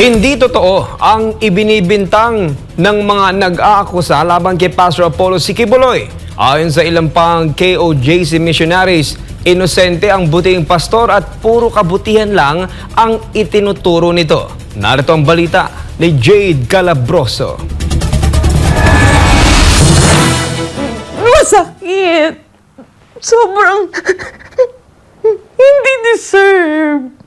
Hindi totoo ang ibinibintang ng mga nag-aakusa laban kay Pastor Apollo Sikibuloy. Ayon sa ilang pang KOJC missionaries, inosente ang buting pastor at puro kabutihan lang ang itinuturo nito. Narito ang balita ni Jade Calabroso. Masakit. Sobrang hindi deserve.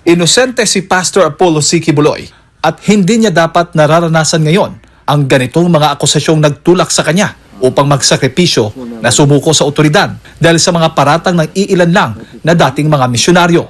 Inosente si Pastor Apollo Sikibuloy at hindi niya dapat nararanasan ngayon ang ganitong mga akusasyong nagtulak sa kanya upang magsakripisyo na sumuko sa otoridad dahil sa mga paratang ng iilan lang na dating mga misyonaryo.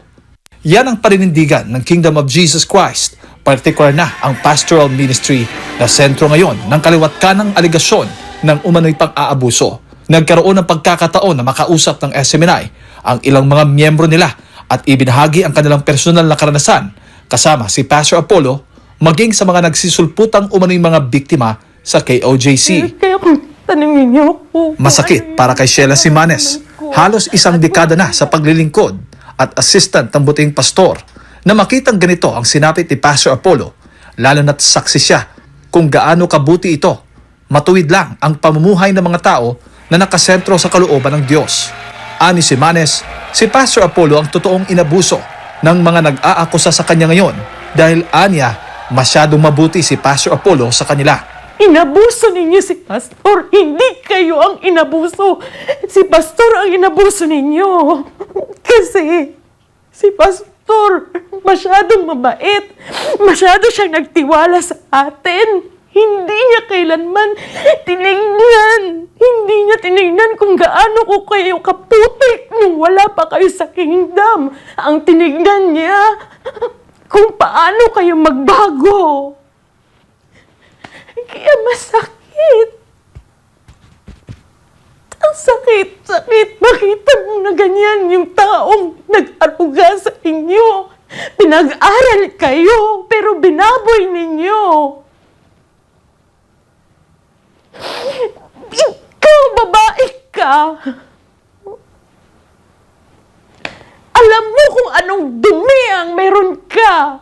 Yan ang paninindigan ng Kingdom of Jesus Christ, partikular na ang pastoral ministry na sentro ngayon ng kaliwat kanang aligasyon ng umano'y pang-aabuso. Nagkaroon ng pagkakataon na makausap ng SMNI ang ilang mga miyembro nila at ibinahagi ang kanilang personal na karanasan kasama si Pastor Apollo maging sa mga nagsisulputang umano'y mga biktima sa KOJC. Kaya kung tanungin niyo ako. Masakit para kay Sheila Simanes. Halos isang dekada na sa paglilingkod at assistant ng buting pastor na makitang ganito ang sinapit ni Pastor Apollo, lalo na't saksi siya kung gaano kabuti ito. Matuwid lang ang pamumuhay ng mga tao na nakasentro sa kalooban ng Diyos. Ani Simanes, si Pastor Apollo ang totoong inabuso ng mga nag-aakusa sa kanya ngayon dahil anya masyadong mabuti si Pastor Apollo sa kanila. Inabuso ninyo si Pastor. Hindi kayo ang inabuso. Si Pastor ang inabuso ninyo. Kasi si Pastor masyadong mabait. Masyado siyang nagtiwala sa atin. Hindi niya kailanman tinignan. Hindi niya tinignan kung gaano ko kayo kaputi nung wala pa kayo sa kingdom. Ang tinignan niya kung paano kayo magbago. Kaya masakit. Ang sakit. Makita mo na ganyan yung taong nag-aruga sa inyo. Pinag-aral kayo, pero binaboy ninyo. Ikaw, babae ka. Alam mo kung anong dumi ang meron ka.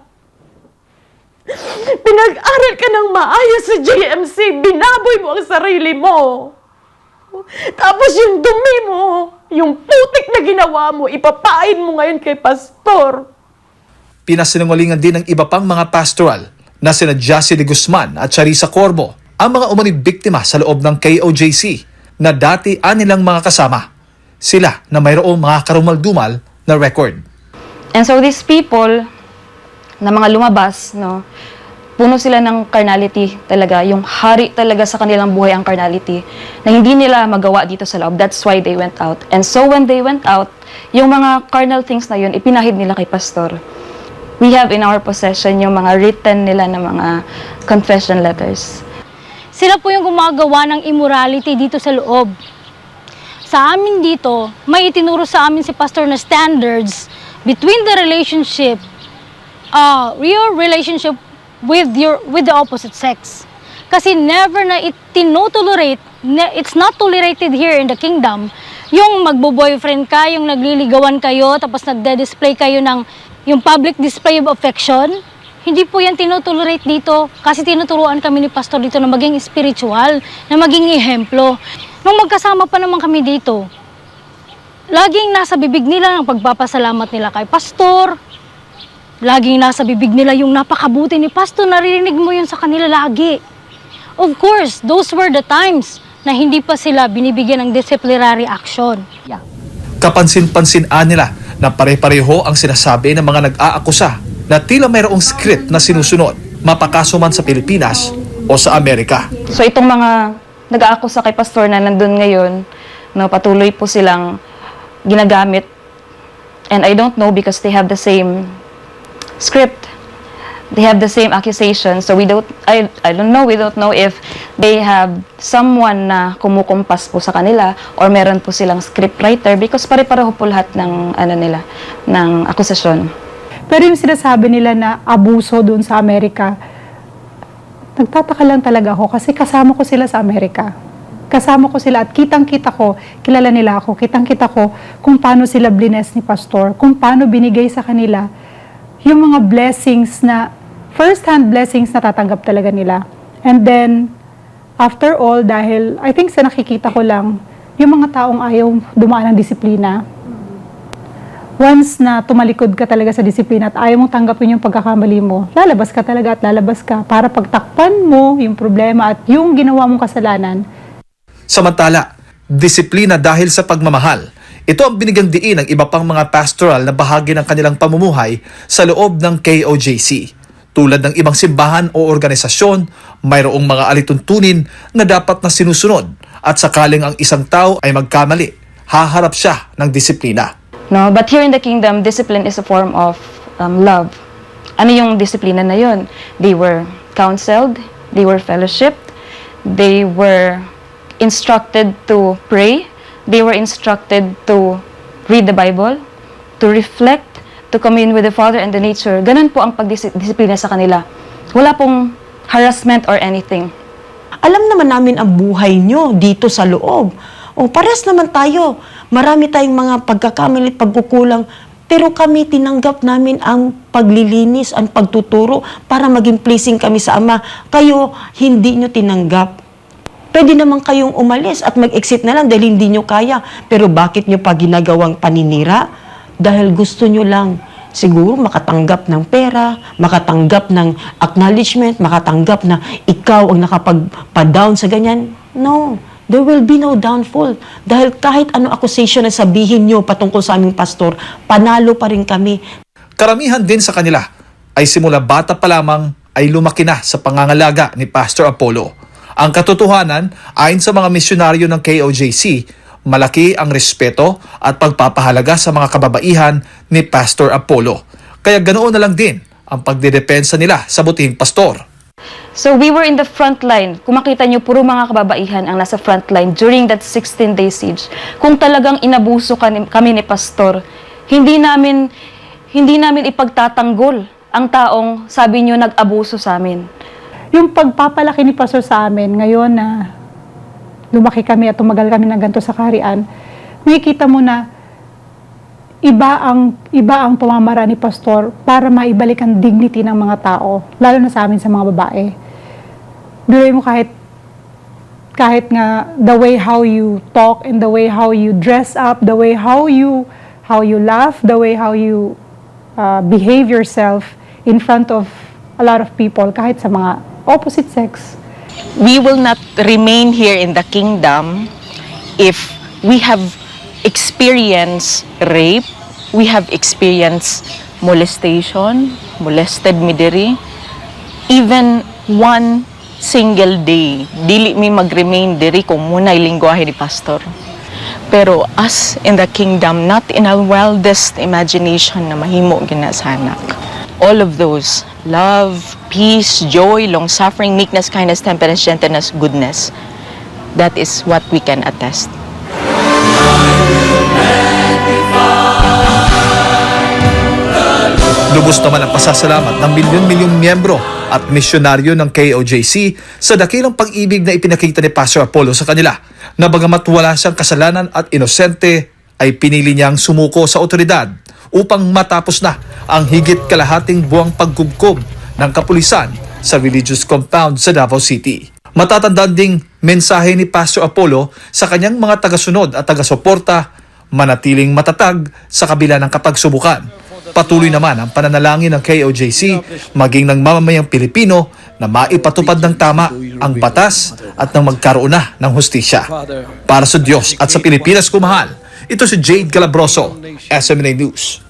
Pinag-aral ka ng maayos sa JMC, binaboy mo ang sarili mo. Tapos yung dumi mo, yung putik na ginawa mo, ipapain mo ngayon kay Pastor. Pinasinungalingan din ng iba pang mga pastoral na sina Jassy de Guzman at Charissa Corbo, ang mga umanib biktima sa loob ng KOJC na dati anilang mga kasama. Sila na mayroong mga karumal-dumal na record. And so these people na mga lumabas, no, puno sila ng carnality talaga, yung hari talaga sa kanilang buhay ang carnality, na hindi nila magawa dito sa loob. That's why they went out. And so when they went out, yung mga carnal things na yun, ipinahid nila kay Pastor. We have in our possession yung mga written nila na mga confession letters. Sila po yung gumagawa ng immorality dito sa loob. Sa amin dito, may itinuro sa amin si Pastor na standards between the relationship, your relationship with the opposite sex. Kasi never na itinotolerate, it's not tolerated here in the kingdom, yung magbo-boyfriend ka, yung nagliligawan kayo, tapos nagde-display kayo ng yung public display of affection. Hindi po yan tinotolerate dito kasi tinuturuan kami ni Pastor dito na maging spiritual, na maging ehemplo. Nung magkasama pa naman kami dito, laging nasa bibig nila ang pagpapasalamat nila kay Pastor. Laging nasa bibig nila yung napakabuti ni Pastor, naririnig mo yun sa kanila lagi. Of course, those were the times na hindi pa sila binibigyan ng disciplinary action. Yeah. Kapansin-pansin nila na pare-pareho ang sinasabi ng mga nag-aakusa na tila mayroong script na sinusunod, mapakaso man sa Pilipinas o sa Amerika. So itong mga nag-aakusa kay Pastor na nandun ngayon, no, patuloy po silang ginagamit. And I don't know because they have the same script. They have the same accusation. So we don't know if they have someone na kumukumpas po sa kanila or meron po silang script writer because pare-pareho po lahat ng ng akusasyon. Pero yung sinasabi nila na abuso doon sa Amerika, nagtataka lang talaga ako kasi kasama ko sila sa Amerika. Kasama ko sila at kitang-kita ko, kilala nila ako, kitang-kita ko kung paano sila blines ni Pastor, kung paano binigay sa kanila yung mga blessings na first-hand blessings na tatanggap talaga nila. And then, after all, dahil I think sa nakikita ko lang, yung mga taong ayaw dumaan ng disiplina, once na tumalikod ka talaga sa disiplina at ayaw mong tanggapin yung pagkakamali mo, lalabas ka talaga at lalabas ka para pagtakpan mo yung problema at yung ginawa mong kasalanan. Samantala, disiplina dahil sa pagmamahal. Ito ang binigyang diin ng iba pang mga pastoral na bahagi ng kanilang pamumuhay sa loob ng KOJC. Tulad ng ibang simbahan o organisasyon, mayroong mga alituntunin na dapat na sinusunod at sakaling ang isang tao ay magkamali, haharap siya ng disiplina. No, but here in the kingdom, discipline is a form of love. Ano yung disiplina na yun? They were counseled, they were fellowshipped, they were instructed to pray, they were instructed to read the Bible, to reflect, to commune with the Father and the nature. Ganun po ang pagdisiplina sa kanila. Wala pong harassment or anything. Alam naman namin ang buhay nyo dito sa loob. O, parehas naman tayo. Marami tayong mga pagkakamali at pagkukulang. Pero kami tinanggap namin ang paglilinis, ang pagtuturo para maging pleasing kami sa Ama. Kayo, hindi nyo tinanggap. Pwede naman kayong umalis at mag-exit na lang dahil hindi nyo kaya. Pero bakit nyo pa ginagawang paninira? Dahil gusto nyo lang siguro makatanggap ng pera, makatanggap ng acknowledgement, makatanggap na ikaw ang nakapagpa-down sa ganyan. No, there will be no downfall. Dahil kahit ano accusation na sabihin nyo patungkol sa aming pastor, panalo pa rin kami. Karamihan din sa kanila ay simula bata pa lamang ay lumaki na sa pangangalaga ni Pastor Apollo. Ang katotohanan, ayon sa mga misyonaryo ng KOJC, malaki ang respeto at pagpapahalaga sa mga kababaihan ni Pastor Apollo. Kaya ganoon na lang din ang pagdedepensa nila sa butihing pastor. So we were in the front line. Kung makita nyo, puro mga kababaihan ang nasa front line during that 16-day siege. Kung talagang inabuso kami ni Pastor, hindi namin ipagtatanggol ang taong sabi nyo nag-abuso sa amin. Yung pagpapalaki ni Pastor sa amin, ngayon na lumaki kami at tumagal kami ng ganito sa kaharian, makikita mo na iba ang pamamaraan ni Pastor para maibalik ang dignity ng mga tao, lalo na sa amin sa mga babae. Biruin mo kahit nga the way how you talk and the way how you dress up, the way how you laugh, the way how you behave yourself in front of a lot of people, kahit sa mga opposite sex. We will not remain here in the kingdom if we have experienced rape, we have experienced molestation, molested mi diri, even one single day. Dili mi mag-remain diri kung muna'y lingwahe ni Pastor. Pero us in the kingdom, not in our wildest imagination na mahimo ginasanak. All of those, love, peace, joy, long-suffering, meekness, kindness, temperance, gentleness, goodness, that is what we can attest. Lubos naman ang pasasalamat ng milyon-milyong miyembro at misyonaryo ng KOJC sa dakilang pag-ibig na ipinakita ni Pastor Apollo sa kanila, na bagamat wala siyang kasalanan at inosente, ay pinili niyang sumuko sa otoridad upang matapos na ang higit kalahating buwang pagkubkob ng kapulisan sa religious compound sa Davao City. Matatandaan ding mensahe ni Pastor Apollo sa kanyang mga tagasunod at tagasuporta, manatiling matatag sa kabila ng kapagsubukan. Patuloy naman ang pananalangin ng KOJC maging ng mamamayang Pilipino na maipatupad ng tama ang batas at nang magkaroon na ng hustisya. Para sa Diyos at sa Pilipinas kumahal, ito si Jade Galabroso, SMNA News.